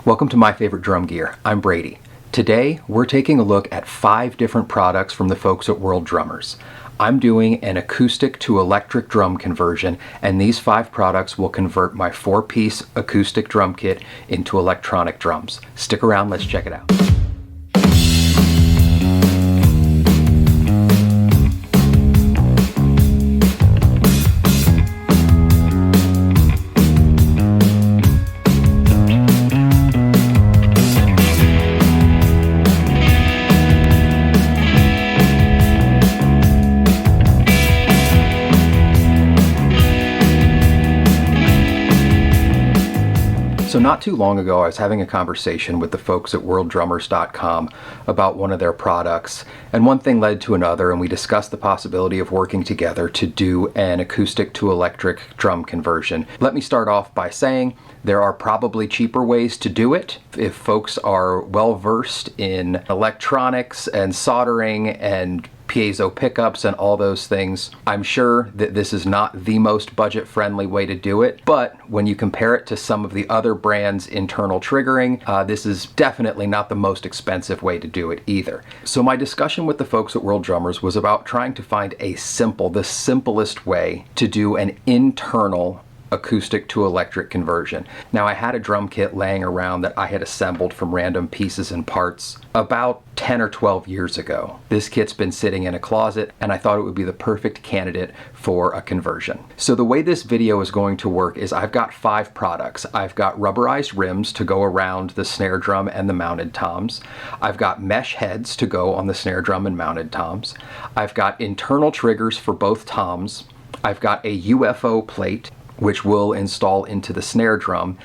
Welcome to My Favorite Drum Gear. I'm Brady. Today, we're taking a look at 5 different products from the folks at World Drummers. I'm doing an acoustic to electric drum conversion, and these 5 products will convert my 4-piece acoustic drum kit into electronic drums. Stick around, let's check it out. So not too long ago, I was having a conversation with the folks at worldrummers.com about one of their products, and one thing led to another, and we discussed the possibility of working together to do an acoustic to electric drum conversion. Let me start off by saying there are probably cheaper ways to do it. If folks are well versed in electronics and soldering and piezo pickups and all those things, I'm sure that this is not the most budget-friendly way to do it, but when you compare it to some of the other brands' internal triggering, this is definitely not the most expensive way to do it either. So my discussion with the folks at World Drummers was about trying to find the simplest way to do an internal acoustic to electric conversion. Now, I had a drum kit laying around that I had assembled from random pieces and parts about 10 or 12 years ago. This kit's been sitting in a closet, and I thought it would be the perfect candidate for a conversion. So the way this video is going to work is I've got 5 products. I've got rubberized rims to go around the snare drum and the mounted toms. I've got mesh heads to go on the snare drum and mounted toms. I've got internal triggers for both toms. I've got a UFO plate which will install into the snare drum,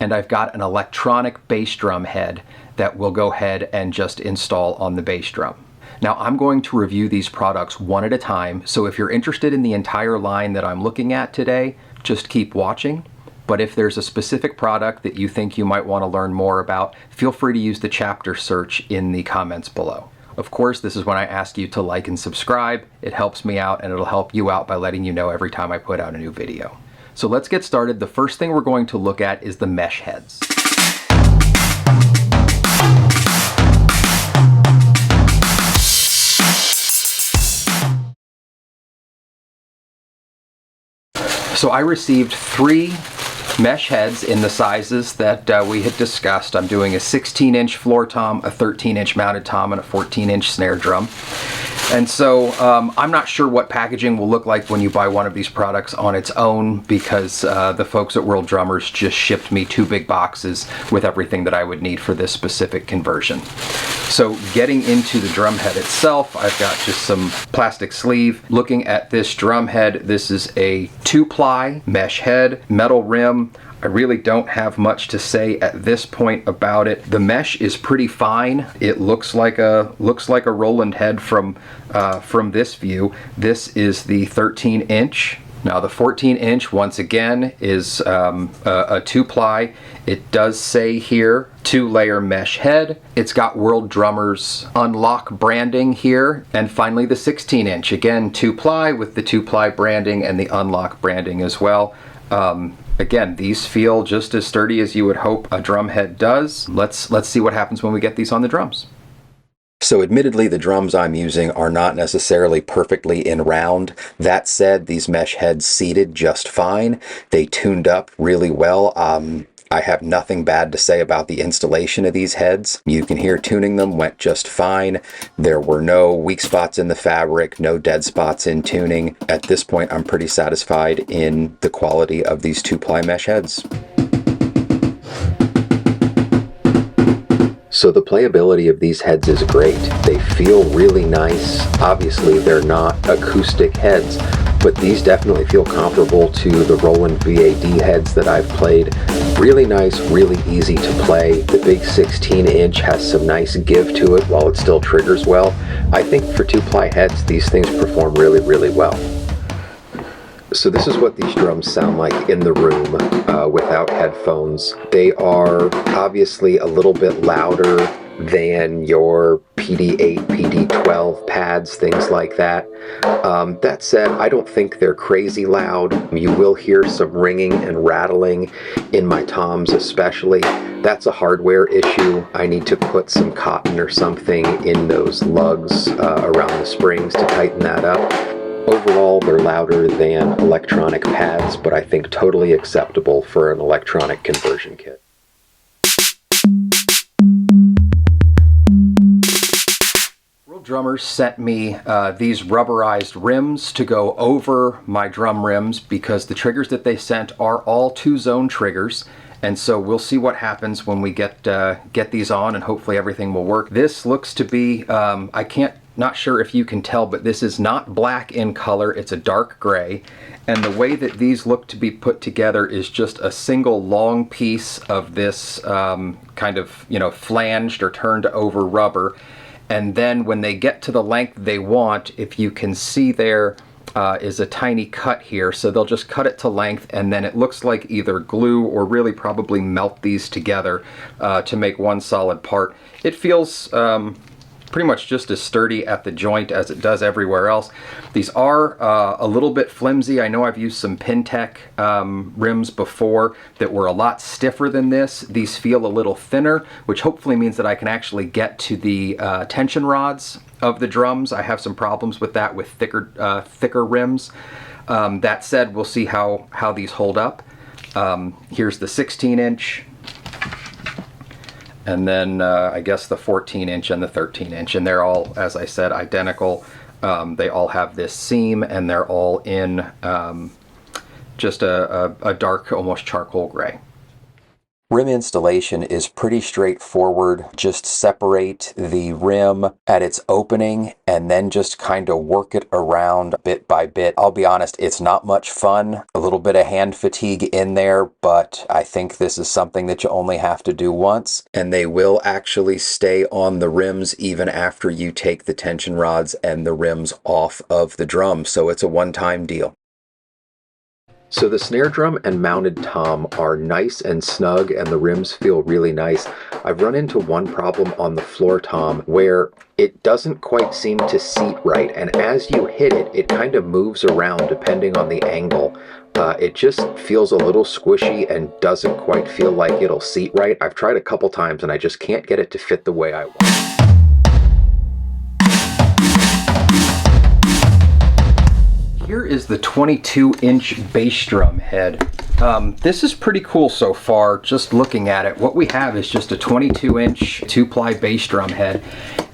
and I've got an electronic bass drum head that will go ahead and just install on the bass drum. Now, I'm going to review these products one at a time, so if you're interested in the entire line that I'm looking at today, just keep watching. But if there's a specific product that you think you might want to learn more about, feel free to use the chapter search in the comments below. Of course, this is when I ask you to like and subscribe. It helps me out, and it'll help you out by letting you know every time I put out a new video. So let's get started. The first thing we're going to look at is the mesh heads. So I received 3 mesh heads in the sizes that we had discussed. I'm doing a 16-inch floor tom, a 13-inch mounted tom, and a 14-inch snare drum. And so I'm not sure what packaging will look like when you buy one of these products on its own, because the folks at World Drummers just shipped me 2 big boxes with everything that I would need for this specific conversion. So getting into the drum head itself, I've got just some plastic sleeve. Looking at this drum head, this is a 2-ply mesh head, metal rim. I really don't have much to say at this point about it. The mesh is pretty fine. It looks like a Roland head from this view. This is the 13-inch. Now the 14-inch, once again, is a 2-ply. It does say here 2-layer mesh head. It's got World Drummers Unlock branding here. And finally the 16-inch, again 2-ply with the 2-ply branding and the Unlock branding as well. Again, these feel just as sturdy as you would hope a drum head does. Let's see what happens when we get these on the drums. So admittedly, the drums I'm using are not necessarily perfectly in round. That said, these mesh heads seated just fine. They tuned up really well. I have nothing bad to say about the installation of these heads. You can hear tuning them went just fine. There were no weak spots in the fabric, no dead spots in tuning. At this point, I'm pretty satisfied in the quality of these 2-ply mesh heads. So the playability of these heads is great. They feel really nice. Obviously, they're not acoustic heads, but these definitely feel comparable to the Roland VAD heads that I've played. Really nice, really easy to play. The big 16-inch has some nice give to it while it still triggers well. I think for 2-ply heads, these things perform really, really well. So this is what these drums sound like in the room without headphones. They are obviously a little bit louder than your PD8, PD12 pads, things like that. That said, I don't think they're crazy loud. You will hear some ringing and rattling in my toms especially. That's a hardware issue. I need to put some cotton or something in those lugs around the springs to tighten that up. Overall, they're louder than electronic pads, but I think totally acceptable for an electronic conversion kit. World Drummers sent me these rubberized rims to go over my drum rims because the triggers that they sent are all 2-zone triggers. And so we'll see what happens when we get these on, and hopefully everything will work. This looks to be, not sure if you can tell, but this is not black in color, it's a dark gray. And the way that these look to be put together is just a single long piece of this kind of, flanged or turned over rubber. And then when they get to the length they want, if you can see there, is a tiny cut here, so they'll just cut it to length, and then it looks like either glue or really probably melt these together to make one solid part. It feels pretty much just as sturdy at the joint as it does everywhere else. These are a little bit flimsy. I know I've used some Pintec rims before that were a lot stiffer than this. These feel a little thinner, which hopefully means that I can actually get to the tension rods of the drums. I have some problems with that with thicker rims. That said, we'll see how these hold up. Here's the 16-inch. And then I guess the 14-inch and the 13-inch, and they're all, as I said, identical. They all have this seam, and they're all in just a dark, almost charcoal gray. Rim installation is pretty straightforward. Just separate the rim at its opening and then just kind of work it around bit by bit. I'll be honest, it's not much fun. A little bit of hand fatigue in there, but I think this is something that you only have to do once, and they will actually stay on the rims even after you take the tension rods and the rims off of the drum, so it's a one-time deal. So the snare drum and mounted tom are nice and snug, and the rims feel really nice. I've run into one problem on the floor tom where it doesn't quite seem to seat right, and as you hit it, it kind of moves around depending on the angle. It just feels a little squishy and doesn't quite feel like it'll seat right. I've tried a couple times and I just can't get it to fit the way I want. Here is the 22-inch bass drum head. This is pretty cool so far, just looking at it. What we have is just a 22-inch 2-ply bass drum head.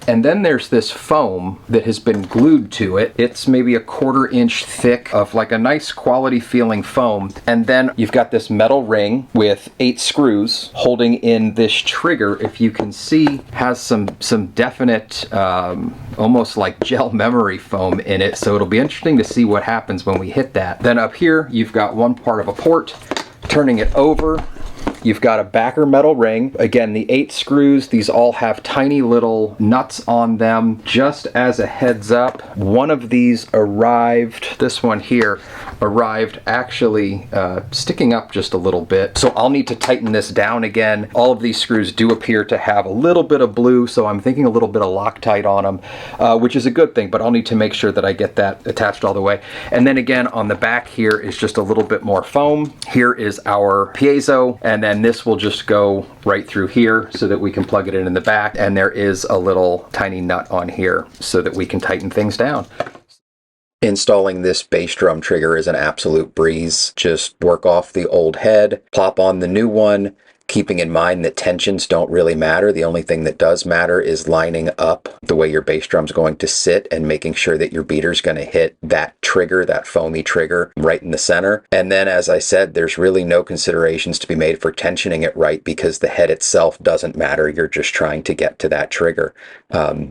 And then there's this foam that has been glued to it. It's maybe a 1/4 inch thick of like a nice quality feeling foam. And then you've got this metal ring with 8 screws holding in this trigger. If you can see, has some definite, almost like gel memory foam in it. So it'll be interesting to see what happens when we hit that. Then up here, you've got one part of a port. Turning it over, you've got a backer metal ring. Again, the 8 screws, these all have tiny little nuts on them. Just as a heads up, one of these arrived, this one here, arrived actually sticking up just a little bit. So I'll need to tighten this down again. All of these screws do appear to have a little bit of blue, so I'm thinking a little bit of Loctite on them, which is a good thing, but I'll need to make sure that I get that attached all the way. And then again, on the back here is just a little bit more foam. Here is our piezo, and then this will just go right through here so that we can plug it in the back, and there is a little tiny nut on here so that we can tighten things down. Installing this bass drum trigger is an absolute breeze. Just work off the old head, plop on the new one, keeping in mind that tensions don't really matter. The only thing that does matter is lining up the way your bass drum's going to sit and making sure that your beater's going to hit that trigger, that foamy trigger, right in the center. And then, as I said, there's really no considerations to be made for tensioning it right because the head itself doesn't matter. You're just trying to get to that trigger.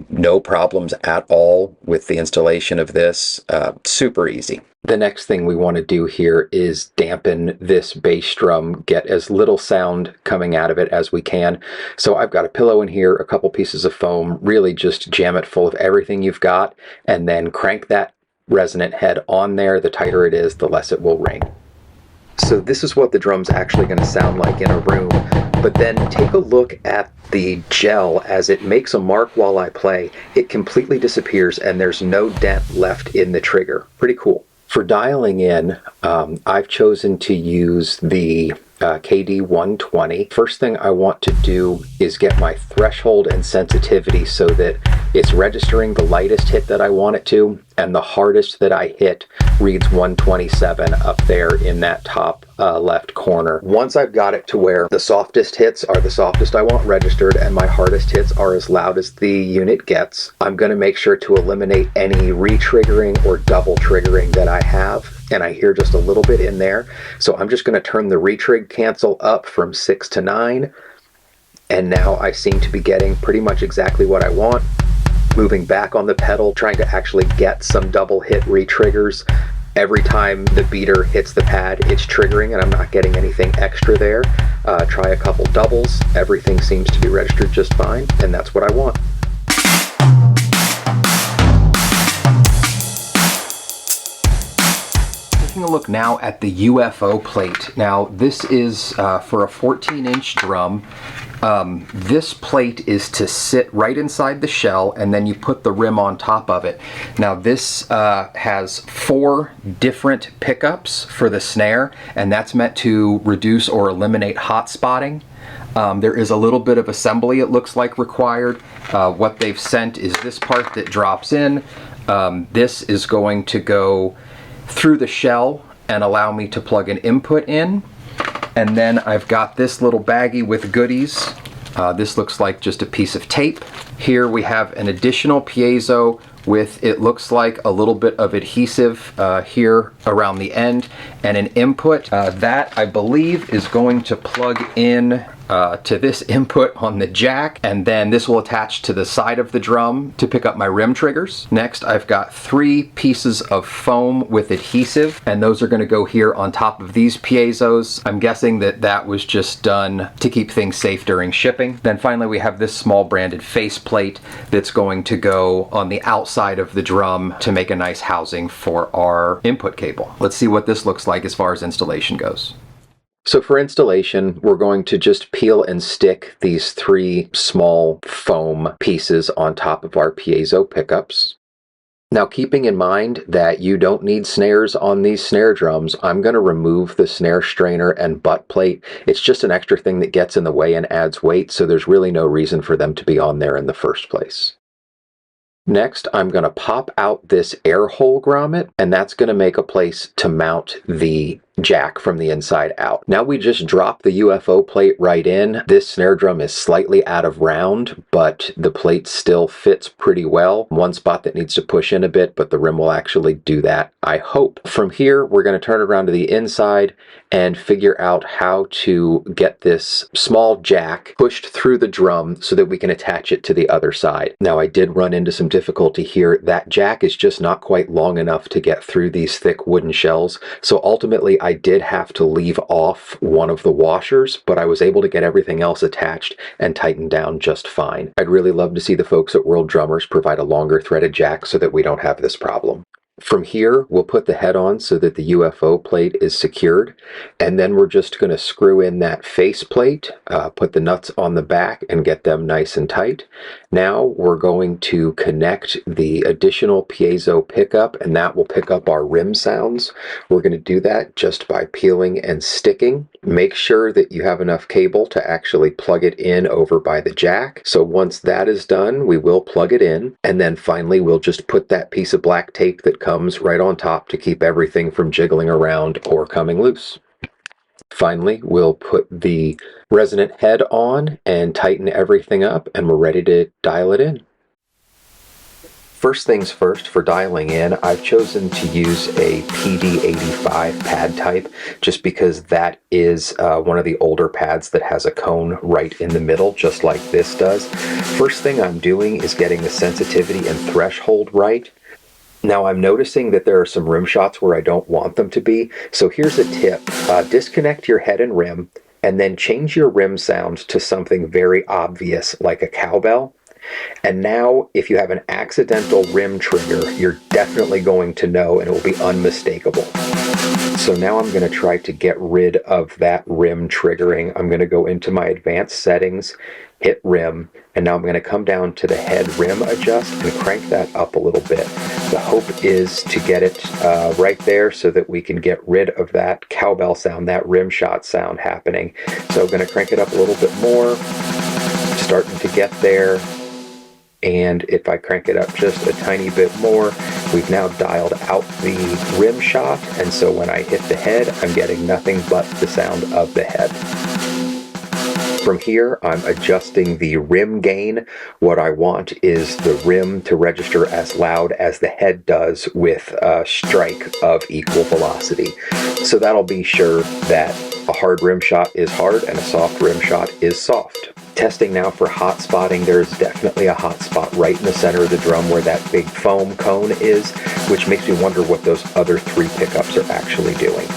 No problems at all with the installation of this. Super easy. The next thing we want to do here is dampen this bass drum, get as little sound coming out of it as we can. So I've got a pillow in here, a couple pieces of foam, really just jam it full of everything you've got, and then crank that resonant head on there. The tighter it is, the less it will ring. So this is what the drum's actually going to sound like in a room. but then take a look at the gel as it makes a mark while I play. It completely disappears and there's no dent left in the trigger. Pretty cool. For dialing in, I've chosen to use the KD 120. First thing I want to do is get my threshold and sensitivity so that it's registering the lightest hit that I want it to, and the hardest that I hit reads 127 up there in that top left corner. Once I've got it to where the softest hits are the softest I want registered and my hardest hits are as loud as the unit gets, I'm going to make sure to eliminate any re-triggering or double triggering that I have, and I hear just a little bit in there. So I'm just going to turn the retrig cancel up from 6 to 9, and now I seem to be getting pretty much exactly what I want. Moving back on the pedal, trying to actually get some double hit re-triggers. Every time the beater hits the pad, it's triggering and I'm not getting anything extra there. Try a couple doubles. Everything seems to be registered just fine, and that's what I want. Taking a look now at the UFO plate. Now this is for a 14-inch drum. This plate is to sit right inside the shell, and then you put the rim on top of it. Now this has 4 different pickups for the snare, and that's meant to reduce or eliminate hot spotting. There is a little bit of assembly, it looks like, required. What they've sent is this part that drops in. This is going to go through the shell and allow me to plug an input in. And then I've got this little baggie with goodies. This looks like just a piece of tape. Here we have an additional piezo with, it looks like, a little bit of adhesive here around the end, and an input. That, I believe, is going to plug in to this input on the jack, and then this will attach to the side of the drum to pick up my rim triggers. Next, I've got 3 pieces of foam with adhesive, and those are going to go here on top of these piezos. I'm guessing that that was just done to keep things safe during shipping. Then finally we have this small branded faceplate that's going to go on the outside of the drum to make a nice housing for our input cable. Let's see what this looks like as far as installation goes. So for installation, we're going to just peel and stick these 3 small foam pieces on top of our piezo pickups. Now, keeping in mind that you don't need snares on these snare drums, I'm going to remove the snare strainer and butt plate. It's just an extra thing that gets in the way and adds weight, so there's really no reason for them to be on there in the first place. Next, I'm going to pop out this air hole grommet, and that's going to make a place to mount the jack from the inside out. Now we just drop the UFO plate right in. This snare drum is slightly out of round, but the plate still fits pretty well. One spot that needs to push in a bit, but the rim will actually do that, I hope. From here, we're going to turn it around to the inside and figure out how to get this small jack pushed through the drum so that we can attach it to the other side. Now, I did run into some difficulty here. That jack is just not quite long enough to get through these thick wooden shells, so ultimately I did have to leave off one of the washers, but I was able to get everything else attached and tightened down just fine. I'd really love to see the folks at World Drummers provide a longer threaded jack so that we don't have this problem. From here, we'll put the head on so that the UFO plate is secured, and then we're just going to screw in that face plate, put the nuts on the back and get them nice and tight. Now we're going to connect the additional piezo pickup, and that will pick up our rim sounds. We're going to do that just by peeling and sticking. Make sure that you have enough cable to actually plug it in over by the jack. So once that is done, we will plug it in, and then finally we'll just put that piece of black tape that comes right on top to keep everything from jiggling around or coming loose. Finally, we'll put the resonant head on and tighten everything up, and we're ready to dial it in. First things first, for dialing in, I've chosen to use a PD85 pad type just because that is one of the older pads that has a cone right in the middle, just like this does. First thing I'm doing is getting the sensitivity and threshold right. Now I'm noticing that there are some rim shots where I don't want them to be, so here's a tip. Disconnect your head and rim, and then change your rim sound to something very obvious like a cowbell. And now, if you have an accidental rim trigger, you're definitely going to know, and it will be unmistakable. So now I'm going to try to get rid of that rim triggering. I'm going to go into my advanced settings, hit rim, and now I'm going to come down to the head rim adjust and crank that up a little bit. The hope is to get it right there so that we can get rid of that cowbell sound, that rim shot sound happening. So I'm going to crank it up a little bit more, starting to get there. And if I crank it up just a tiny bit more, we've now dialed out the rim shot, and so when I hit the head, I'm getting nothing but the sound of the head. From here, I'm adjusting the rim gain. What I want is the rim to register as loud as the head does with a strike of equal velocity. So that'll be sure that a hard rim shot is hard and a soft rim shot is soft. Testing now for hot spotting. There's definitely a hot spot right in the center of the drum where that big foam cone is, which makes me wonder what those other 3 pickups are actually doing.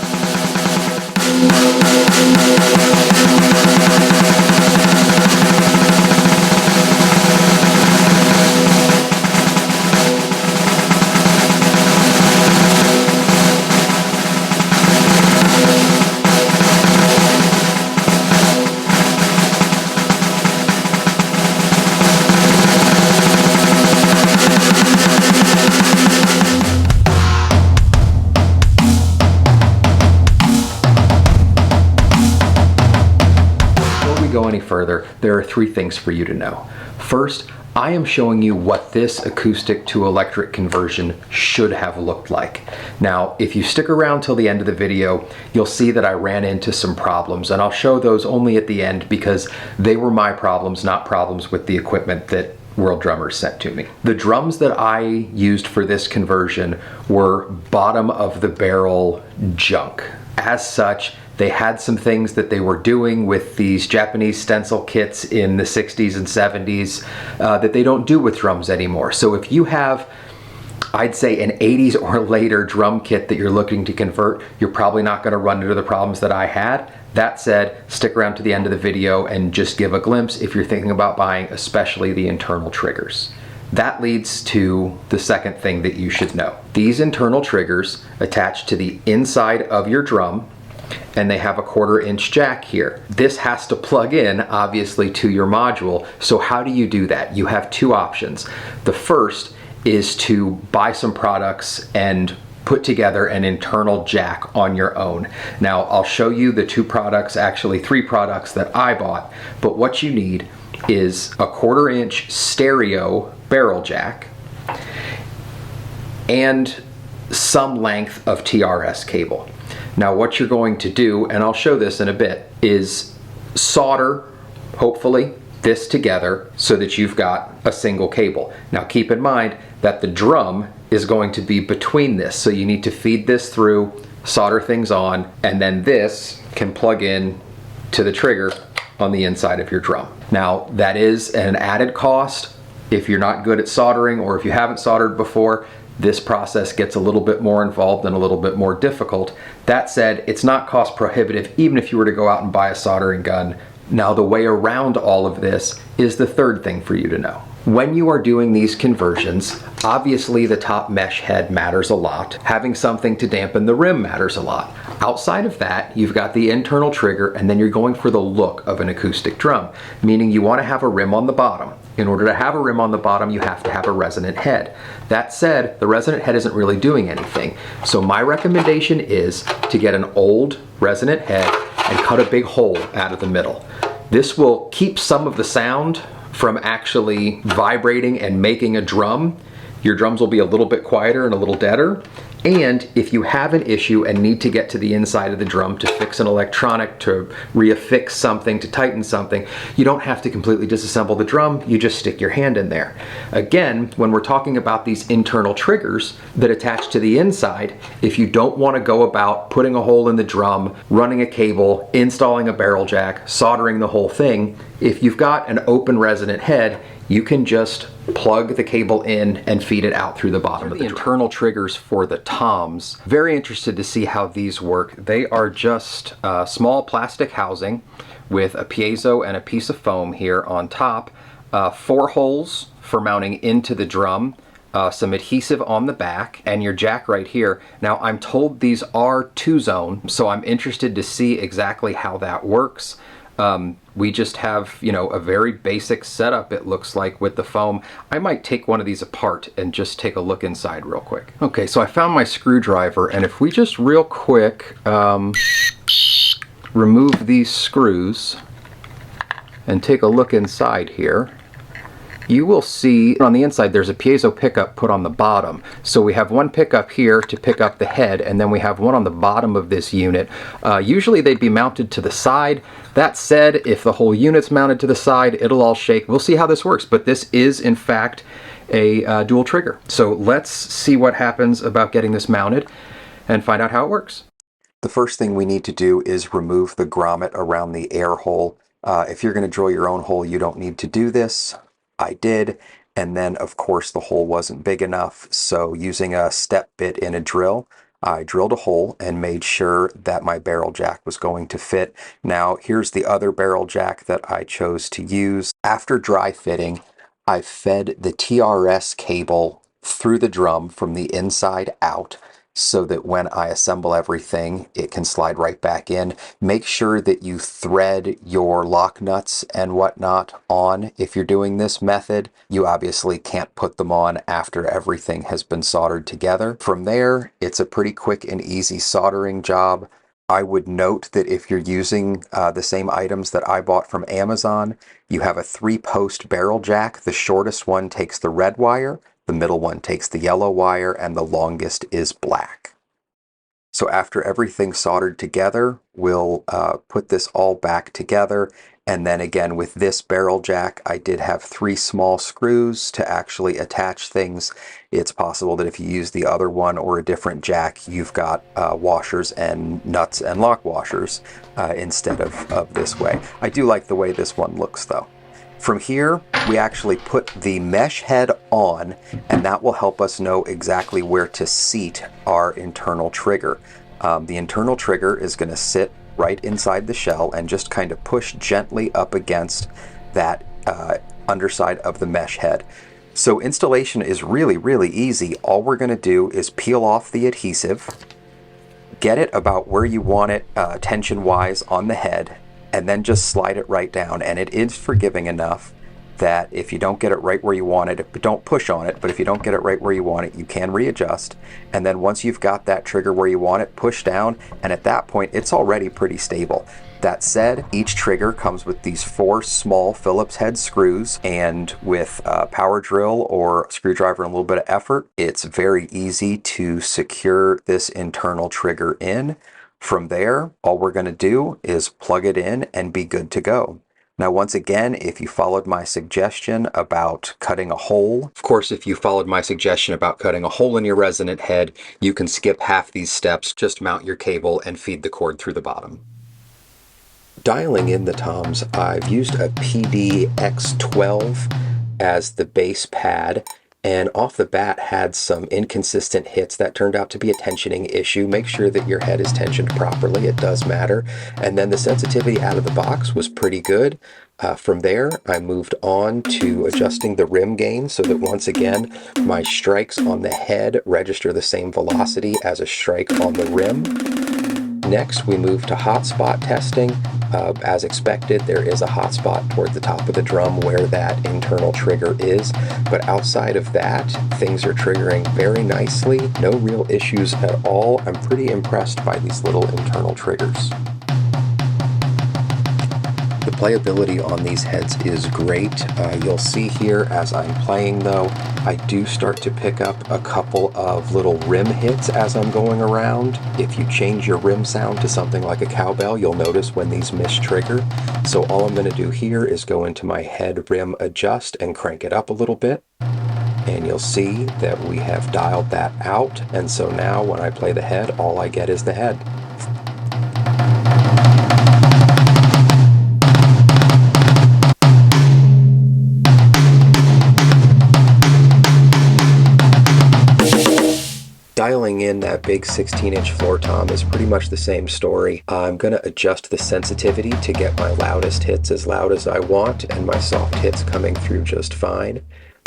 Any further, there are 3 things for you to know. First, I am showing you what this acoustic to electric conversion should have looked like. Now, if you stick around till the end of the video, you'll see that I ran into some problems, and I'll show those only at the end because they were my problems, not problems with the equipment that World Drummers sent to me. The drums that I used for this conversion were bottom of the barrel junk. As such, they had some things that they were doing with these Japanese stencil kits in the 60s and 70s that they don't do with drums anymore. So if you have, I'd say, an 80s or later drum kit that you're looking to convert, you're probably not going to run into the problems that I had. That said, stick around to the end of the video and just give a glimpse if you're thinking about buying, especially the internal triggers. That leads to the second thing that you should know. These internal triggers attach to the inside of your drum, and they have a 1/4 inch jack here. This has to plug in, obviously, to your module. So how do you do that? You have 2 options. The first is to buy some products and put together an internal jack on your own. Now, I'll show you the 2 products, actually 3 products that I bought, but what you need is a 1/4 inch stereo barrel jack and some length of TRS cable. Now what you're going to do, and I'll show this in a bit, is solder, hopefully, this together so that you've got a single cable. Now keep in mind that the drum is going to be between this, so you need to feed this through, solder things on, and then this can plug in to the trigger on the inside of your drum. Now that is an added cost. If you're not good at soldering, or if you haven't soldered before, this process gets a little bit more involved and a little bit more difficult. That said, it's not cost prohibitive even if you were to go out and buy a soldering gun. Now the way around all of this is the third thing for you to know. When you are doing these conversions, obviously the top mesh head matters a lot. Having something to dampen the rim matters a lot. Outside of that, you've got the internal trigger, and then you're going for the look of an acoustic drum, meaning you want to have a rim on the bottom. In order to have a rim on the bottom, you have to have a resonant head. That said, the resonant head isn't really doing anything. So my recommendation is to get an old resonant head and cut a big hole out of the middle. This will keep some of the sound from actually vibrating and making a drum. Your drums will be a little bit quieter and a little deader. And if you have an issue and need to get to the inside of the drum to fix an electronic, to reaffix something, to tighten something, you don't have to completely disassemble the drum, you just stick your hand in there. Again, when we're talking about these internal triggers that attach to the inside, if you don't want to go about putting a hole in the drum, running a cable, installing a barrel jack, soldering the whole thing, if you've got an open resonant head, you can just plug the cable in and feed it out through the bottom of the internal triggers for the toms. Very interested to see how these work. They are just a small plastic housing with a piezo and a piece of foam here on top. 4 holes for mounting into the drum, some adhesive on the back, and your jack right here. Now I'm told these are 2-zone, so I'm interested to see exactly how that works. We just have, a very basic setup, it looks like, with the foam. I might take one of these apart and just take a look inside real quick. Okay, so I found my screwdriver, and if we just real quick remove these screws and take a look inside here, you will see on the inside there's a piezo pickup put on the bottom. So we have one pickup here to pick up the head, and then we have one on the bottom of this unit. Usually they'd be mounted to the side. That said, if the whole unit's mounted to the side, it'll all shake. We'll see how this works, but this is in fact a dual trigger. So let's see what happens about getting this mounted and find out how it works. The first thing we need to do is remove the grommet around the air hole. If you're going to drill your own hole, you don't need to do this. I did, and then of course the hole wasn't big enough, so using a step bit in a drill, I drilled a hole and made sure that my barrel jack was going to fit. Now here's the other barrel jack that I chose to use. After dry fitting, I fed the TRS cable through the drum from the inside out, so that when I assemble everything, it can slide right back in. Make sure that you thread your lock nuts and whatnot on if you're doing this method. You obviously can't put them on after everything has been soldered together. From there, it's a pretty quick and easy soldering job. I would note that if you're using the same items that I bought from Amazon, you have a 3-post barrel jack. The shortest one takes the red wire, the middle one takes the yellow wire, and the longest is black. So after everything's soldered together, we'll put this all back together. And then again, with this barrel jack, I did have 3 small screws to actually attach things. It's possible that if you use the other one or a different jack, you've got washers and nuts and lock washers instead of this way. I do like the way this one looks though. From here, we actually put the mesh head on, and that will help us know exactly where to seat our internal trigger. The internal trigger is going to sit right inside the shell and just kind of push gently up against that underside of the mesh head. So installation is really easy. All we're going to do is peel off the adhesive, get it about where you want it tension-wise on the head, and then just slide it right down. And it is forgiving enough that if you don't get it right where you want it, but don't push on it, but if you don't get it right where you want it, you can readjust. And then once you've got that trigger where you want it, push down, and at that point it's already pretty stable. That said, each trigger comes with these 4 small Phillips head screws, and with a power drill or screwdriver and a little bit of effort, it's very easy to secure this internal trigger in. From there, all we're going to do is plug it in and be good to go. Now, once again, if you followed my suggestion about cutting a hole, of course, if you followed my suggestion about cutting a hole in your resonant head, you can skip half these steps, just mount your cable and feed the cord through the bottom. Dialing in the toms, I've used a PDX12 as the bass pad, and off the bat had some inconsistent hits. That turned out to be a tensioning issue. Make sure that your head is tensioned properly, it does matter. And then the sensitivity out of the box was pretty good. From there, I moved on to adjusting the rim gain so that once again, my strikes on the head register the same velocity as a strike on the rim. Next, we move to hotspot testing. As expected, there is a hotspot toward the top of the drum where that internal trigger is, but outside of that, things are triggering very nicely. No real issues at all. I'm pretty impressed by these little internal triggers. The playability on these heads is great. You'll see here as I'm playing though, I do start to pick up a couple of little rim hits as I'm going around. If you change your rim sound to something like a cowbell, you'll notice when these mistrigger. So all I'm going to do here is go into my head rim adjust and crank it up a little bit. And you'll see that we have dialed that out. And so now when I play the head, all I get is the head. dialing in that big 16-inch floor tom is pretty much the same story. I'm going to adjust the sensitivity to get my loudest hits as loud as I want and my soft hits coming through just fine.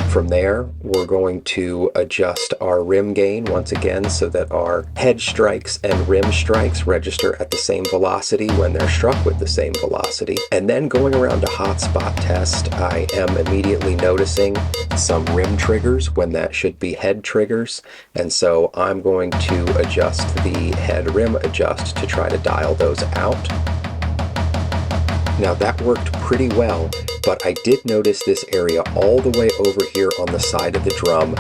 From there, we're going to adjust our rim gain once again so that our head strikes and rim strikes register at the same velocity when they're struck with the same velocity. And then going around a hotspot test, I am immediately noticing some rim triggers when that should be head triggers. And so I'm going to adjust the head rim adjust to try to dial those out. Now that worked pretty well, but I did notice this area all the way over here on the side of the drum.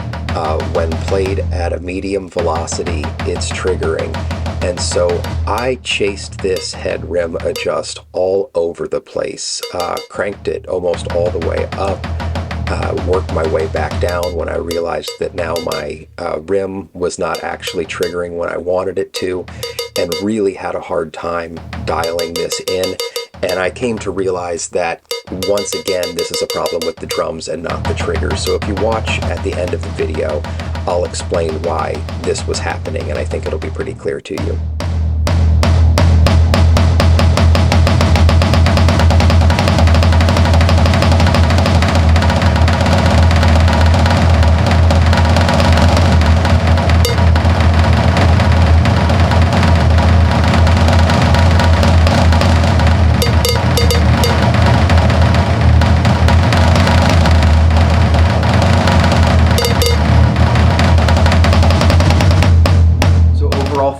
When played at a medium velocity, it's triggering. And so I chased this head rim adjust all over the place, cranked it almost all the way up, worked my way back down when I realized that now my rim was not actually triggering when I wanted it to, and really had a hard time dialing this in. And I came to realize that, once again, this is a problem with the drums and not the triggers. So if you watch at the end of the video, I'll explain why this was happening, and I think it'll be pretty clear to you.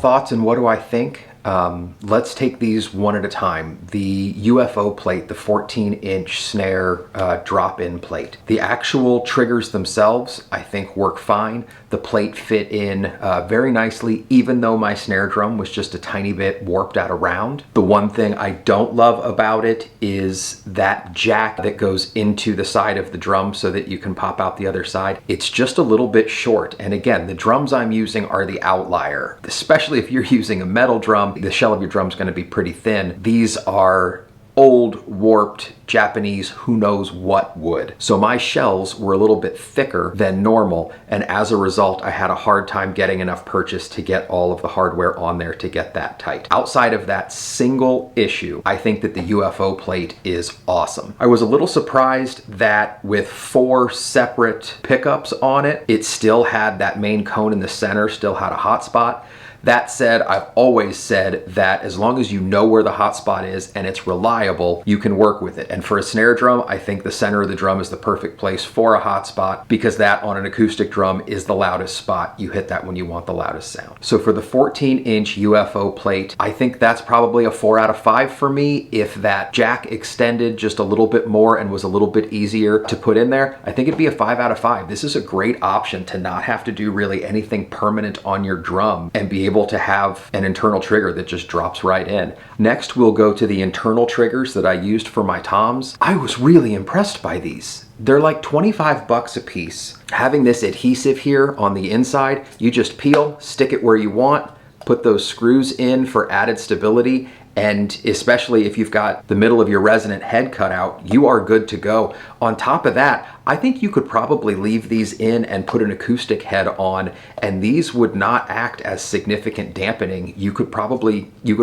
Thoughts and what do I think? Let's take these one at a time. The UFO plate, the 14-inch snare drop-in plate. The actual triggers themselves, I think, work fine. The plate fit in very nicely, even though my snare drum was just a tiny bit warped out around. The one thing I don't love about it is that jack that goes into the side of the drum so that you can pop out the other side. It's just a little bit short. And again, the drums I'm using are the outlier, especially if you're using a metal drum. The shell of your drum is going to be pretty thin. These are old, warped, Japanese, who knows what wood. So my shells were a little bit thicker than normal, and as a result, I had a hard time getting enough purchase to get all of the hardware on there to get that tight. Outside of that single issue, I think that the UFO plate is awesome. I was a little surprised that with 4 separate pickups on it, it still had that main cone in the center, still had a hotspot. That said, I've always said that as long as you know where the hotspot is and it's reliable, you can work with it. And for a snare drum, I think the center of the drum is the perfect place for a hotspot, because that on an acoustic drum is the loudest spot. You hit that when you want the loudest sound. So for the 14-inch UFO plate, I think that's probably a 4 out of 5 for me. If that jack extended just a little bit more and was a little bit easier to put in there, I think it'd be a 5 out of 5. This is a great option to not have to do really anything permanent on your drum and be able to have an internal trigger that just drops right in. Next, we'll go to the internal triggers that I used for my toms. I was really impressed by these. They're like 25 bucks a piece. Having this adhesive here on the inside, you just peel, stick it where you want, put those screws in for added stability, and especially if you've got the middle of your resonant head cut out, you are good to go. On top of that, I think you could probably leave these in and put an acoustic head on, and these would not act as significant dampening. You could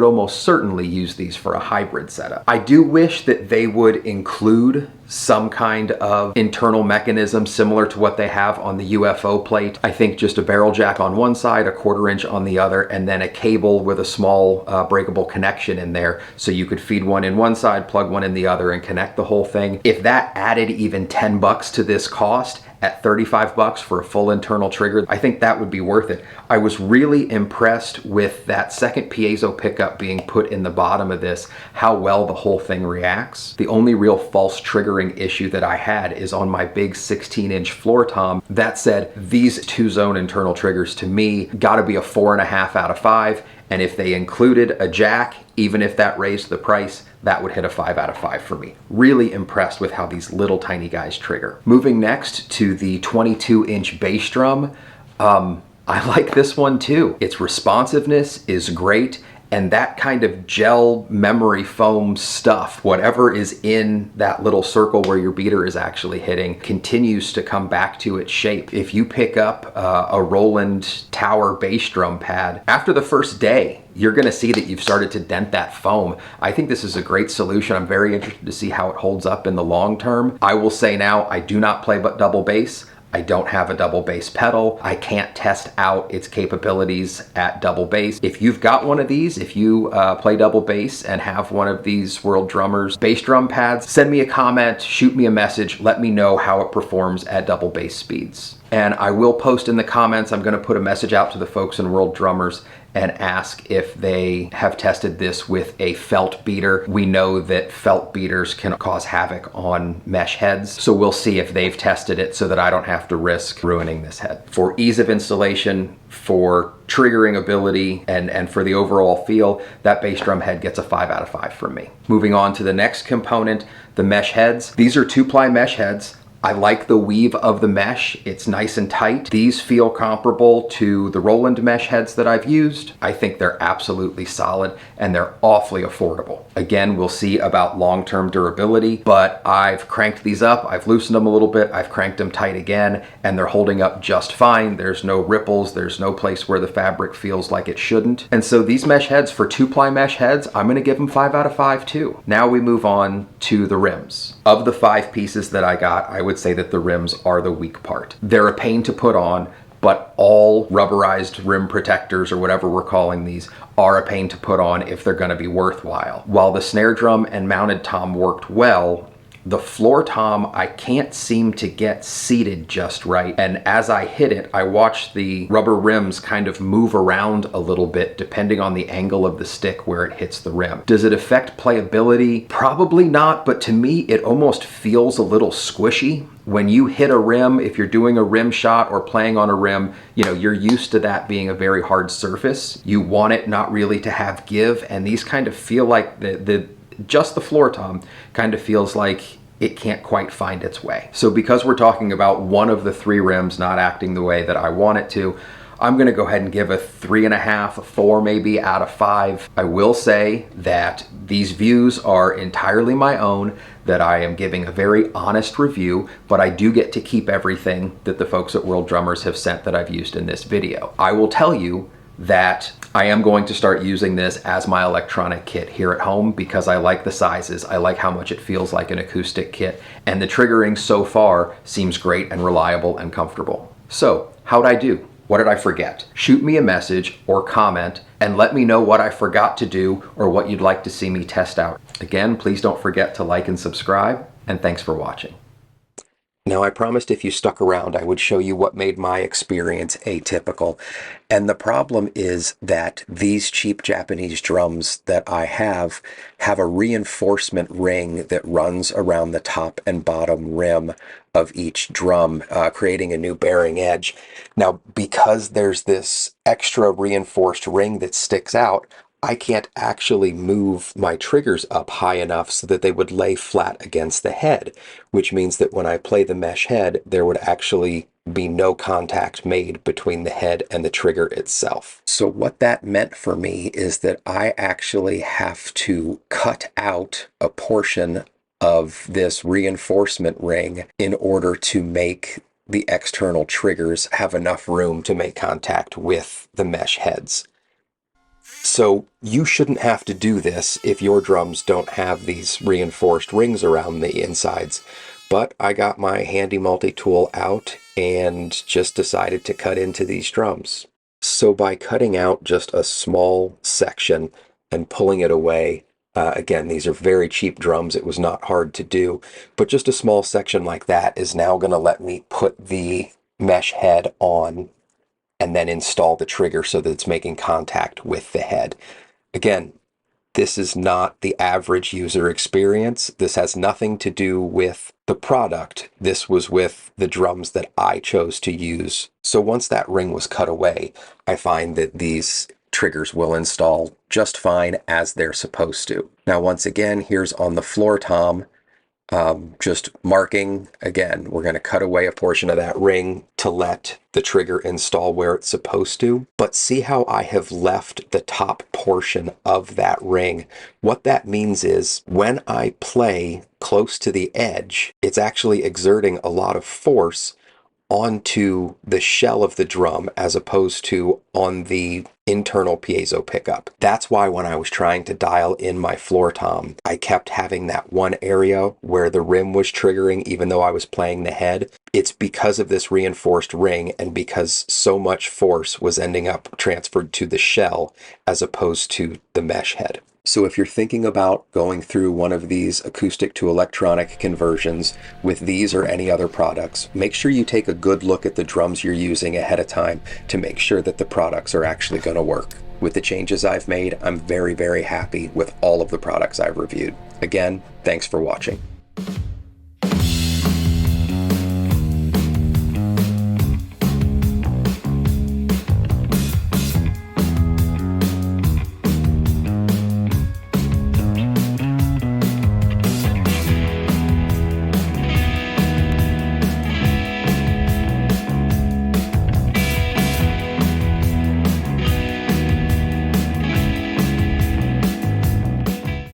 almost certainly use these for a hybrid setup. I do wish that they would include some kind of internal mechanism similar to what they have on the UFO plate. I think just a barrel jack on one side, a 1/4 inch on the other, and then a cable with a small breakable connection in there, so you could feed one in one side, plug one in the other, and connect the whole thing. If that added even 10 bucks to this cost, at 35 bucks for a full internal trigger, I think that would be worth it. I was really impressed with that second piezo pickup being put in the bottom of this, how well the whole thing reacts. The only real false triggering issue that I had is on my big 16-inch floor tom. That said, these 2-zone internal triggers to me gotta be a 4.5 out of 5. And if they included a jack, even if that raised the price, that would hit a 5 out of 5 for me. Really impressed with how these little tiny guys trigger. Moving next to the 22-inch bass drum. I like this one too. Its responsiveness is great, And that kind of gel memory foam stuff, whatever is in that little circle where your beater is actually hitting, continues to come back to its shape. If you pick up a Roland Tower bass drum pad, after the first day, you're going to see that you've started to dent that foam. I think this is a great solution. I'm very interested to see how it holds up in the long term. I will say now, I do not play but double bass. I don't have a double bass pedal. I can't test out its capabilities at double bass. If you've got one of these, if you play double bass and have one of these World Drummers bass drum pads, send me a comment, shoot me a message, let me know how it performs at double bass speeds. And I will post in the comments, I'm gonna put a message out to the folks in World Drummers and ask if they have tested this with a felt beater. We know that felt beaters can cause havoc on mesh heads, so we'll see if they've tested it so that I don't have to risk ruining this head. For ease of installation, for triggering ability, and for the overall feel, that bass drum head gets a 5 out of 5 from me. Moving on to the next component, the mesh heads. These are 2-ply mesh heads. I like the weave of the mesh. It's nice and tight. These feel comparable to the Roland mesh heads that I've used. I think they're absolutely solid and they're awfully affordable. Again, we'll see about long-term durability, but I've cranked these up, I've loosened them a little bit, I've cranked them tight again, and they're holding up just fine. There's no ripples, there's no place where the fabric feels like it shouldn't. And so these mesh heads, for 2-ply mesh heads, I'm gonna give them 5 out of 5 too. Now we move on to the rims. Of the 5 pieces that I got, I would say that the rims are the weak part. They're a pain to put on, but all rubberized rim protectors, or whatever we're calling these, are a pain to put on if they're gonna be worthwhile. While the snare drum and mounted tom worked well, the floor tom I can't seem to get seated just right, and as I hit it, I watch the rubber rims kind of move around a little bit depending on the angle of the stick where it hits the rim. Does it affect playability? Probably not, but to me it almost feels a little squishy. When you hit a rim, if you're doing a rim shot or playing on a rim, you know, you're used to that being a very hard surface. You want it not really to have give, and these kind of feel like just the floor tom kind of feels like it can't quite find its way. So because we're talking about one of the 3 rims not acting the way that I want it to, I'm gonna go ahead and give a 3.5, a 4 maybe out of 5. I will say that these views are entirely my own, that I am giving a very honest review, but I do get to keep everything that the folks at World Drummers have sent that I've used in this video. I will tell you that I am going to start using this as my electronic kit here at home because I like the sizes, I like how much it feels like an acoustic kit, and the triggering so far seems great and reliable and comfortable. So, how'd I do? What did I forget? Shoot me a message or comment and let me know what I forgot to do or what you'd like to see me test out. Again, please don't forget to like and subscribe, and thanks for watching. Now, I promised if you stuck around, I would show you what made my experience atypical. And the problem is that these cheap Japanese drums that I have a reinforcement ring that runs around the top and bottom rim of each drum, creating a new bearing edge. Now, because there's this extra reinforced ring that sticks out, I can't actually move my triggers up high enough so that they would lay flat against the head, which means that when I play the mesh head, there would actually be no contact made between the head and the trigger itself. So what that meant for me is that I actually have to cut out a portion of this reinforcement ring in order to make the external triggers have enough room to make contact with the mesh heads. So you shouldn't have to do this if your drums don't have these reinforced rings around the insides. But I got my handy multi-tool out and just decided to cut into these drums. So by cutting out just a small section and pulling it away, again, these are very cheap drums, it was not hard to do, but just a small section like that is now going to let me put the mesh head on and then install the trigger so that it's making contact with the head. Again, this is not the average user experience. This has nothing to do with the product. This was with the drums that I chose to use. So once that ring was cut away, I find that these triggers will install just fine as they're supposed to. Now, once again, here's on the floor tom. just marking, again, we're going to cut away a portion of that ring to let the trigger install where it's supposed to. But see how I have left the top portion of that ring? What that means is when I play close to the edge, it's actually exerting a lot of force onto the shell of the drum as opposed to on the internal piezo pickup. That's why when I was trying to dial in my floor tom, I kept having that one area where the rim was triggering even though I was playing the head. It's because of this reinforced ring and because so much force was ending up transferred to the shell as opposed to the mesh head. So if you're thinking about going through one of these acoustic to electronic conversions with these or any other products, make sure you take a good look at the drums you're using ahead of time to make sure that the products are actually going to work. With the changes I've made, I'm very, very happy with all of the products I've reviewed. Again, thanks for watching.